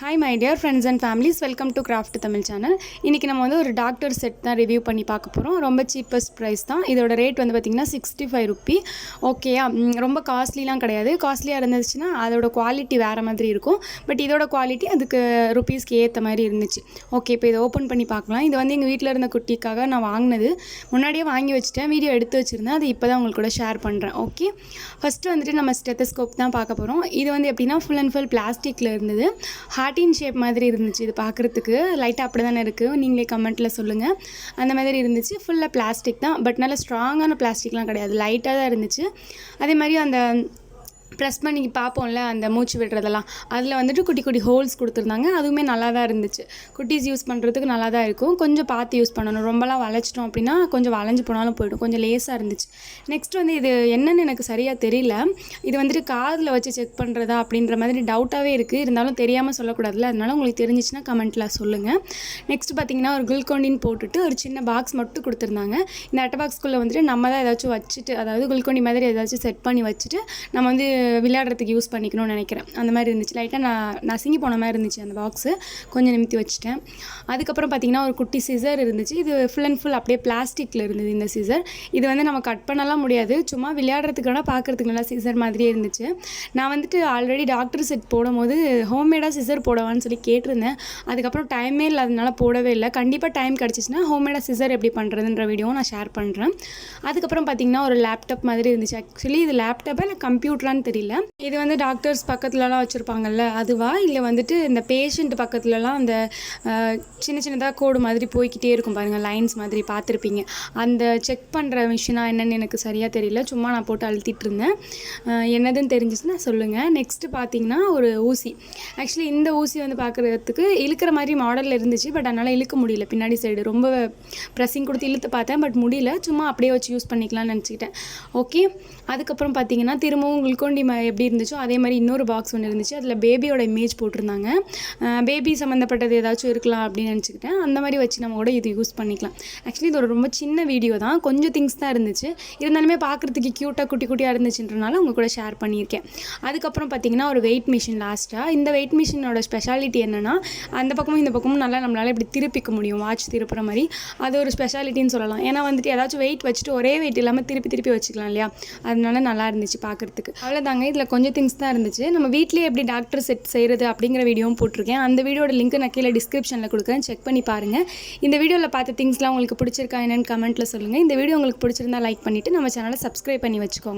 Hi my dear friends and families, welcome to Craft Tamil channel. இன்னைக்கு நம்ம வந்து ஒரு டாக்டர் செட் தான் ரிவ்யூ பண்ணி பார்க்க போறோம். ரொம்ப சீப்பஸ்ட் பிரைஸ் தான். இதோட ரேட் வந்து பாத்தீங்கன்னா 65 ரூபி. ஓகேயா, ரொம்ப காஸ்ட்லிலாம் கிடையாது. காஸ்ட்லியா இருந்துச்சுன்னா அதோட குவாலிட்டி வேற மாதிரி இருக்கும். பட் இதோட குவாலிட்டி அதுக்கு ரூபீஸ்க்கு ஏத்த மாதிரி இருந்துச்சு. ஓகே, இப்போ இதை ஓபன் பண்ணி பார்க்கலாம். இது வந்து எங்க வீட்ல இருந்த குட்டிக்காக நான் வாங்குனது. முன்னாடியே வாங்கி வச்சிட்டேன். வீடியோ எடுத்து வச்சிருந்தேன். அது இப்போதான் உங்களுக்கு கூட ஷேர் பண்றேன். ஓகே, ஃபர்ஸ்ட் வந்துட்டு நம்ம ஸ்டெத்தஸ்கோப் தான் பார்க்க போறோம். இது வந்து எப்படின்னா ஃபுல் அண்ட் ஃபுல் பிளாஸ்டிக்ல இருந்தது. ஹார்ட்டின் ஷேப் மாதிரி இருந்துச்சு. இது பார்க்குறதுக்கு லைட்டாக அப்படி தானே இருக்குது, நீங்களே கமெண்ட்டில் சொல்லுங்கள். அந்த மாதிரி இருந்துச்சு. ஃபுல்லாக பிளாஸ்டிக் தான், பட் நல்ல ஸ்ட்ராங்கான பிளாஸ்டிக்லாம் கிடையாது, லைட்டாக தான் இருந்துச்சு. அதே மாதிரி அந்த ப்ரெஸ் பண்ணி பார்ப்போம்ல, அந்த மூச்சு விடுறதெல்லாம், அதில் வந்துட்டு குட்டி குட்டி ஹோல்ஸ் கொடுத்துருந்தாங்க. அதுவுமே நல்லா தான் இருந்துச்சு. குட்டீஸ் யூஸ் பண்ணுறதுக்கு நல்லா தான் இருக்கும். கொஞ்சம் பார்த்து யூஸ் பண்ணணும். ரொம்பலாம் வளைச்சிட்டோம் அப்படின்னா கொஞ்சம் வளைஞ்சு போனாலும் போய்டும். கொஞ்சம் லேஸாக இருந்துச்சு. நெக்ஸ்ட் வந்து இது என்னன்னு எனக்கு சரியாக தெரியல. இது வந்துட்டு காதில் வச்சு செக் பண்ணுறதா அப்படின்ற மாதிரி டவுட்டாகவே இருக்குது. இருந்தாலும் தெரியாமல் சொல்லக்கூடாதுல்ல, அதனால உங்களுக்கு தெரிஞ்சிச்சுன்னா கமெண்ட்டில் சொல்லுங்கள். நெக்ஸ்ட் பார்த்தீங்கன்னா ஒரு குளுக்கோண்டின் போட்டுட்டு ஒரு சின்ன பாக்ஸ் மட்டும் கொடுத்துருந்தாங்க. இந்த அட்டை பாக்ஸ்குள்ளே வந்துட்டு நம்ம தான் ஏதாச்சும் வச்சுட்டு, அதாவது குளுக்கோண்டி மாதிரி ஏதாச்சும் செட் பண்ணி வச்சுட்டு நம்ம வந்து விளையாடுறதுக்கு யூஸ் பண்ணிக்கணும்னு நினைக்கிறேன். அந்த மாதிரி இருந்துச்சு. லைட்டாக நசுங்கி போன மாதிரி இருந்துச்சு அந்த பாக்ஸு. கொஞ்சம் நிமித்தி வச்சுட்டேன். அதுக்கப்புறம் பார்த்திங்கன்னா ஒரு குட்டி சிசர் இருந்துச்சு. இது ஃபுல் அண்ட் ஃபுல் அப்படியே பிளாஸ்டிக்கில் இருந்தது இந்த சிசர். இது வந்து நம்ம கட் பண்ணலாம் முடியாது, சும்மா விளையாடுறதுக்கு வேணால் பார்க்குறதுக்கு நல்லா சிசர் மாதிரியே இருந்துச்சு. நான் வந்துட்டு ஆல்ரெடி டாக்டர் செட் போடும்போது ஹோம்மேடாக சிசர் போடவான்னு சொல்லி கேட்டிருந்தேன். அதுக்கப்புறம் டைமே இல்லாதனால போடவே இல்லை. கண்டிப்பாக டைம் கிடச்சிச்சின்னா ஹோம்மேடாக சிசர் எப்படி பண்ணுறதுன்ற வீடியோவும் நான் ஷேர் பண்ணுறேன். அதுக்கப்புறம் பார்த்திங்கன்னா ஒரு லேப்டாப் மாதிரி இருந்துச்சு. ஆக்சுவலி இது லேப்டாப்பா இல்லை கம்ப்யூட்டரான்னு தெரியல. இது வந்து டாக்டர்ஸ் பக்கத்துலலாம் வச்சுருப்பாங்கல்ல, அதுவா இல்லை வந்துட்டு இந்த பேஷண்ட் பக்கத்துலலாம் அந்த சின்ன சின்னதாக கோடு மாதிரி போய்கிட்டே இருக்கும் பாருங்கள், லைன்ஸ் மாதிரி பார்த்துருப்பீங்க. அந்த செக் பண்ணுற மிஷினா என்னென்னு எனக்கு சரியாக தெரியல. சும்மா நான் போட்டு அழுத்திட்டு இருந்தேன். என்னதுன்னு தெரிஞ்சிச்சுன்னா சொல்லுங்கள். நெக்ஸ்ட்டு பார்த்தீங்கன்னா ஒரு ஊசி. ஆக்சுவலி இந்த ஊசி வந்து பார்க்குறதுக்கு இழுக்கிற மாதிரி மாடலில் இருந்துச்சு. பட் அதனால் இழுக்க முடியல. பின்னாடி சைடு ரொம்ப ப்ரெஸ்ஸிங் கொடுத்து இழுத்து பார்த்தேன், பட் முடியல. சும்மா அப்படியே வச்சு யூஸ் பண்ணிக்கலாம்னு நினச்சிக்கிட்டேன். ஓகே, அதுக்கப்புறம் பார்த்தீங்கன்னா திரும்பவும் குளுக்கோண்டி எப்படி இருந்துச்சோ அதே மாதிரி இன்னொரு பாக்ஸ் ஒன்று இருந்துச்சு. அதில் பேபியோட இமேஜ் போட்டிருந்தாங்க. பேபி சம்மந்தப்பட்டது ஏதாச்சும் இருக்கலாம் அப்படின்னு நினச்சிக்கிட்டேன். அந்த மாதிரி வச்சு நம்ம கூட இது யூஸ் பண்ணிக்கலாம். ஆக்சுவலி இது ஒரு ரொம்ப சின்ன வீடியோ தான், கொஞ்சம் திங்ஸ் தான் இருந்துச்சு. இருந்தாலுமே பார்க்குறதுக்கு க்யூட்டாக குட்டி குட்டியாக இருந்துச்சுன்றனால உங்கள் கூட ஷேர் பண்ணியிருக்கேன். அதுக்கப்புறம் பார்த்தீங்கன்னா ஒரு வெயிட் மிஷின் லாஸ்ட்டாக. இந்த வெயிட் மிஷினோட ஸ்பெஷாலிட்டி என்னென்னா, அந்த பக்கமும் இந்த பக்கமும் நல்லா நம்மளால் இப்படி திருப்பிக்க முடியும், வாட்ச் திருப்புற மாதிரி. அது ஒரு ஸ்பெஷாலிட்டின்னு சொல்லலாம். ஏன்னா வந்துட்டு ஏதாச்சும் வெயிட் வச்சுட்டு ஒரே வெயிட் இல்லாமல் திருப்பி திருப்பி வச்சுக்கலாம் இல்லையா, அதனால நல்லா இருந்துச்சு பார்க்குறதுக்கு. அவ்வளோதாங்க, இதில் கொஞ்சம் திங்ஸ் தான் இருந்துச்சு. நம்ம வீட்லேயே எப்படி டாக்டர் செட் செய்கிறது அப்படிங்கிற வீடியோவும் போட்டிருக்கேன். அந்த வீடியோட லிங்க் நான் கீழே டிஸ்கிரிப்ஷனில் கொடுக்குறேன், செக் பண்ணி பாருங்கள். இந்த வீடியோவில் பார்த்த திங்ஸ்லாம் உங்களுக்கு பிடிச்சிருக்கா என்னன்னு கமெண்ட்டில் சொல்லுங்கள். இந்த வீடியோ உங்களுக்கு பிடிச்சிருந்தா லைக் பண்ணிவிட்டு நம்ம சேனலை சப்ஸ்கிரைப் பண்ணி வச்சுக்கோங்க.